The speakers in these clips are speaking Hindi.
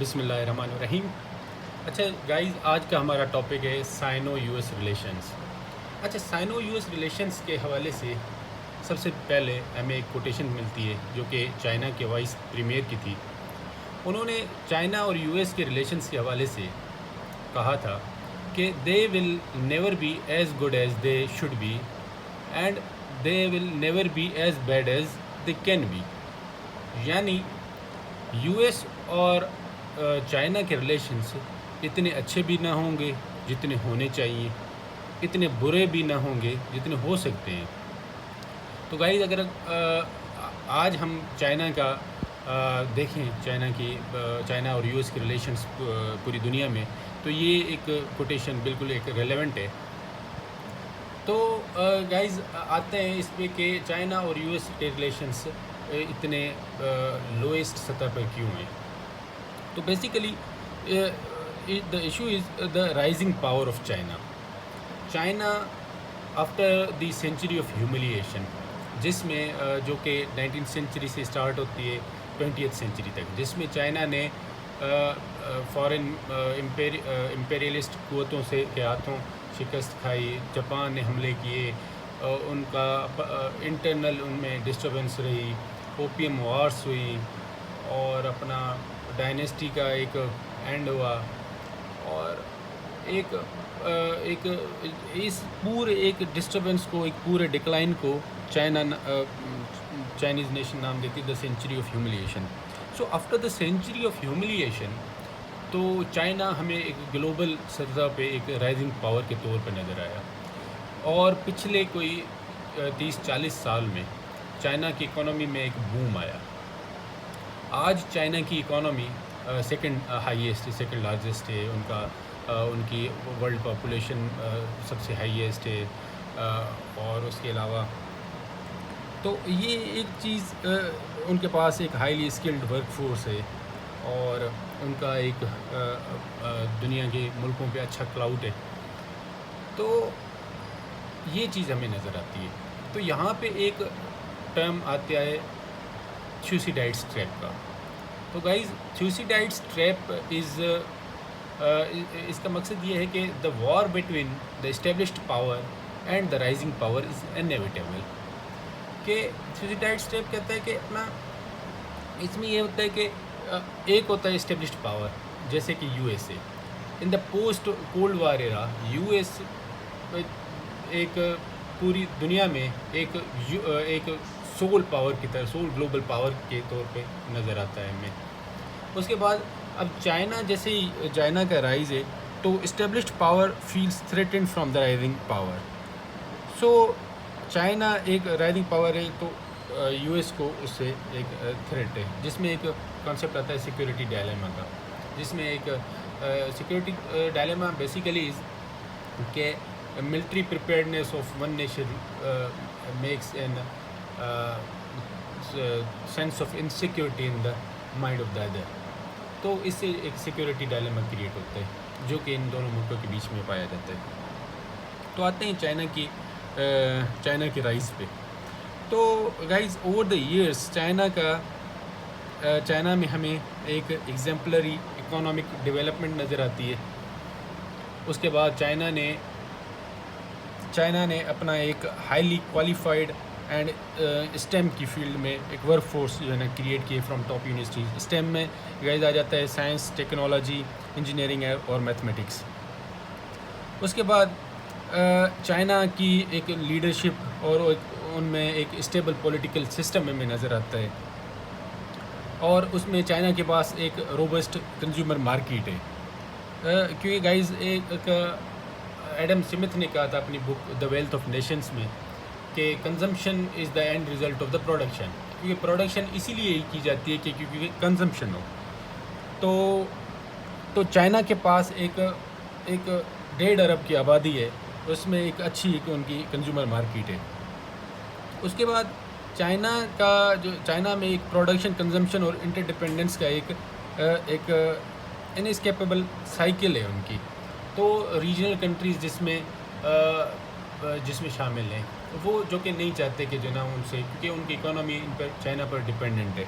बिस्मिल्लाहिर्रहमानिर्रहीम। अच्छा गाइस, आज का हमारा टॉपिक है साइनो यूएस रिलेशंस। अच्छा, साइनो यूएस रिलेशंस के हवाले से सबसे पहले हमें एक कोटेशन मिलती है जो कि चाइना के वाइस प्रीमियर की थी। उन्होंने चाइना और यूएस के रिलेशंस के हवाले से कहा था कि they will never be as good as they should be and they will never be as bad as they can be. यानी यूएस और चाइना के रिलेशंस इतने अच्छे भी ना होंगे जितने होने चाहिए, इतने बुरे भी ना होंगे जितने हो सकते हैं। तो गाइस, अगर आज हम चाइना का देखें, चाइना और यूएस के रिलेशंस पूरी दुनिया में, तो ये एक कोटेशन बिल्कुल एक रेलेवेंट है। तो गाइस, आते हैं इस पे कि चाइना और यूएस के रिलेशंस इतने लोएस्ट सतह पर क्यों हैं। तो basically the issue is the rising power of China. China after the century of humiliation, जिसमें जो कि 19th सेंचुरी से स्टार्ट होती है 20th सेंचुरी तक, जिसमें चाइना ने फॉरेन इम्पेरियलिस्ट कुव्वतों से के हाथों शिकस्त खाई, जापान ने हमले किए, उनका इंटरनल उनमें डिस्टर्बेंस रही, ओपियम वॉर्स हुई और अपना डायनेस्टी का एक एंड हुआ। और एक इस पूरे एक डिस्टर्बेंस को, एक पूरे डिक्लाइन को चाइनीज़ नेशन नाम देती the century of humiliation. So after the century of humiliation, तो चाइना हमें एक ग्लोबल सतह पे एक राइजिंग पावर के तौर पे नज़र आया। और पिछले कोई 30-40 साल में चाइना की इकोनॉमी में एक बूम आया। आज चाइना की economy second highest, second largest है। उनकी वर्ल्ड पॉपुलेशन सबसे हाईएस्ट है। और उसके अलावा तो ये एक चीज़, उनके पास एक हाईली स्किल्ड वर्कफोर्स है और उनका एक दुनिया के मुल्कों पे अच्छा क्लाउड है। तो ये चीज़ हमें नज़र आती है। तो यहाँ पे एक टर्म आता है थ्यूसिडाइड्स ट्रैप का। तो गाइज, थ्यूसिडाइड्स ट्रैप इसका मकसद ये है कि the war between the established power and the rising power is inevitable. कि थ्यूसिडाइड्स ट्रैप कहता है कि अपना इसमें ये होता है कि एक होता है एस्टेब्लिश्ड पावर, जैसे कि USA. In the post cold war era, US एक पूरी दुनिया में एक सोल पावर की तरह, सोल ग्लोबल पावर के तौर पे नज़र आता है हमें। उसके बाद अब चाइना, जैसे ही चाइना का राइज है, तो established power feels threatened from the rising power. So China एक राइजिंग पावर है, तो यूएस को उससे एक थ्रेट है, जिसमें एक कॉन्सेप्ट आता है सिक्योरिटी डायलेमा का, जिसमें एक सिक्योरिटी डायलेमा बेसिकली के military preparedness of one nation makes an sense of insecurity in the mind of the other. तो इससे एक सिक्योरिटी डायलेमा क्रिएट होता है जो कि इन दोनों मुल्कों के बीच में पाया जाता है। तो आते हैं चाइना की राइज पे। तो guys, over the years China में हमें एक एग्जाम्पलरी इकोनॉमिक डेवलपमेंट नज़र आती है। उसके बाद चाइना ने अपना एक हाईली क्वालिफाइड एंड स्टेम की फील्ड में एक वर्क फोर्स जो है ना क्रिएट किए फ्रॉम टॉप यूनिवर्सिटीज। स्टेम में गाइज आ जाता है साइंस, टेक्नोलॉजी, इंजीनियरिंग और मैथमेटिक्स। उसके बाद चाइना की एक लीडरशिप और उनमें एक स्टेबल पॉलिटिकल सिस्टम में नज़र आता है। और उसमें चाइना के पास एक रोबस्ट कंज्यूमर मार्केट है। क्योंकि गाइज, एक एडम स्मिथ ने कहा था अपनी book the wealth of Nations में कि consumption is the end result of the production. क्योंकि प्रोडक्शन इसीलिए ही की जाती है कि क्योंकि कंजम्पशन हो। तो चाइना के पास एक 1.5 अरब की आबादी है, उसमें एक अच्छी उनकी कंज्यूमर मार्केट है। उसके बाद चाइना में एक प्रोडक्शन, कंजम्पशन और इंटरडिपेंडेंस का एक इनएस्केपेबल साइकिल है उनकी। तो रीजनल कंट्रीज़ जिसमें शामिल हैं, वो जो कि नहीं चाहते कि जो ना उनसे, क्योंकि उनकी इकोनॉमी इन पर चाइना पर डिपेंडेंट है।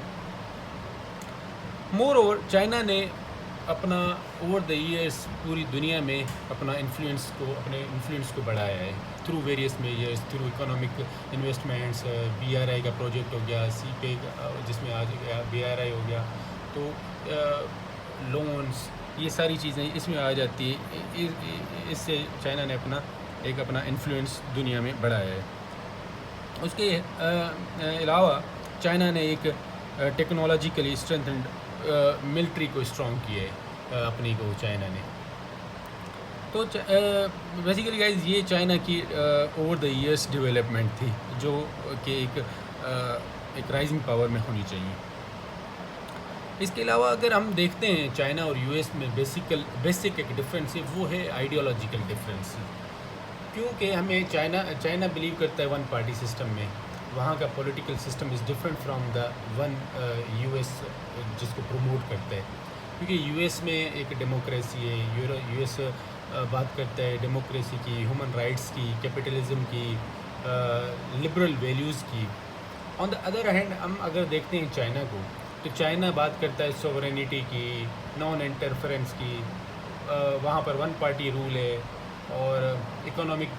मोर ओवर, चाइना ने अपना ओवर द ईयर्स पूरी दुनिया में अपने इन्फ्लुएंस को बढ़ाया है through various measures, through economic investments. BRI का प्रोजेक्ट हो गया, सीपे जिसमें आज बीआरआई हो गया, तो लोन्स, ये सारी चीज़ें इसमें आ जाती है। इससे चाइना ने अपना इन्फ्लुएंस दुनिया में बढ़ाया है। उसके अलावा चाइना ने एक टेक्नोलॉजिकली स्ट्रेंथेंड मिलिट्री को स्ट्रॉन्ग किया है अपनी को चाइना ने। तो बेसिकली गाइज ये चाइना की ओवर द ईयर्स डेवलपमेंट थी, जो कि एक राइजिंग पावर में होनी चाहिए। इसके अलावा अगर हम देखते हैं चाइना और यूएस में बेसिक एक डिफरेंस है, वो है आइडियोलॉजिकल डिफरेंस। क्योंकि हमें चाइना बिलीव करता है वन पार्टी सिस्टम में, वहाँ का political system is different from the one US जिसको प्रमोट करता है। क्योंकि यूएस में एक डेमोक्रेसी है, यूएस बात करता है डेमोक्रेसी की, ह्यूमन राइट्स की, कैपिटलिज्म की, लिबरल वैल्यूज़ की। ऑन द अदर हैंड हम अगर देखते हैं चाइना को, तो चाइना बात करता है सॉवरेनिटी की, नॉन इंटरफेरेंस की, वहाँ पर वन पार्टी रूल है और इकोनॉमिक